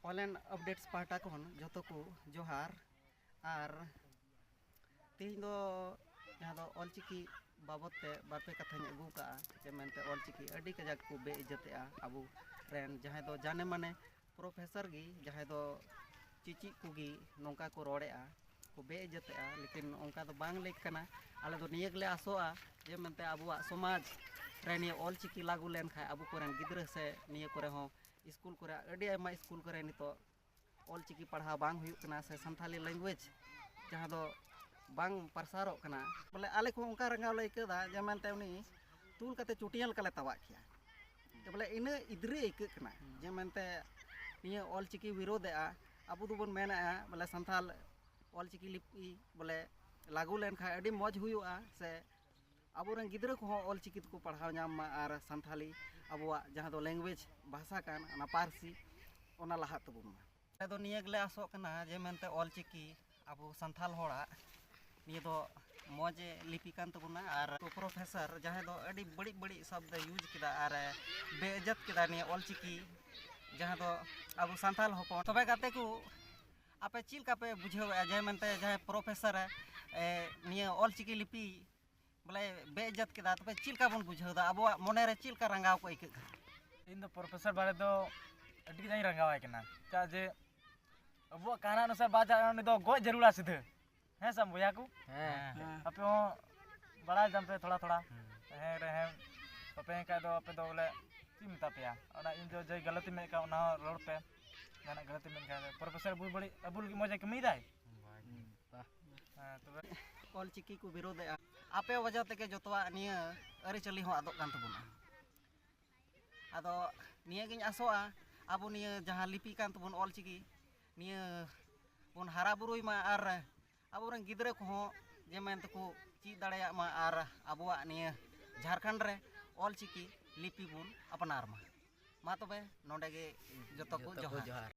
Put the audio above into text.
Online updates पाटा को जो को जोहार और तीन दो जहाँ दो ऑलचिकी बाबते बारपे कथा अगू का जे मेनते ऑलचिकी अड़ी कजाक को बेइज्जते अबू रेन जहाँ दो जाने माने प्रोफेसर गी जहाँ दो चिची कुगी नौका को रोड़े को बेइज्जते लेकिन उनका तो बांग लेक कना आले दो नियगले आसोआ जे मेनते अबुआ समाज रे निये ऑलचिकी लागू लेन खाय अबू कोरेन गिद्रा से निये करे हो स्कूल करे अड़ी आयमा स्कूल करे नितो ऑलचिकी पढ़ाव बांग हुयुक कना से संथाली लैंग्वेज जहाँ दो बांग प्रसारों कना बोले आले को उनका रंगाव लैकदा जे मेनते उनी तूल कते चुटियल कले तवा किया तो बोले इन इद्रे इक कना जे मेनते निये ऑलचिकी विरोधेआ अबू दोबन मेना बोले संथाल ऑलचिकी लिपि बोले लागू लेन खाय अड़ी मौज हुयुआ से अबोरेन गिद्रा को ऑलचिकी को पढ़ाव नाम और संथाली अबुआ जहाँ दो लैंग्वेज भाषा कान ना पारसी ओना लहा तबुन मा दो नियगले आसो कना जे मेनते ऑलचिकी अबू संथाल होड़ा निये दो मौज लिपि कान तबुना और प्रोफेसर जहाँ दो अड़ी बड़ी बड़ी शब्द यूज किदा और बेइज्जत किदा निये ऑलचिकी जहाँ दो अबू संथाल होपन तबे गाते को आपे चिल का पे बुझेवा जे मेनते जहाँ प्रोफेसर निये ऑलचिकी लिपि बोले बेइज्जत किदा तबे चिल का बन बुझेदा अबो मने रे चिल का रंगाव को इक इन दो प्रोफेसर बारे दो अड्डी जाई रंगावाय कना चा जे अबो काना अनुसार बाजा ने दो गो जरूरा सिधे हैं सब भैया को अपे हो बड़ा जम पे थोड़ा थोड़ा है रहे अपे का दो अपे दो बोले ची मिता पे ओना इन जो जे गलती में का ओना रोड पे जाना गलती में का प्रोफेसर बुल बड़ी अबुल की मजे कमी दाई हां तो ऑलचिकी को विरोध आपे वजह तक जोतवा निये अरिचली हो आदो कान तबुना आदो निये गिन आसोआ आबो निये जहाँ लिपि कान तबुन ऑलचिकी निये बन हारा बुरुई मा और अबोरेन गिद्रा को जे मेन तको ची दाड़ाया मा और अबुआ निये झारखंड रे ऑलचिकी लिपि बुन अपनार मा तबे नोंडे गे जोतो को जोहार।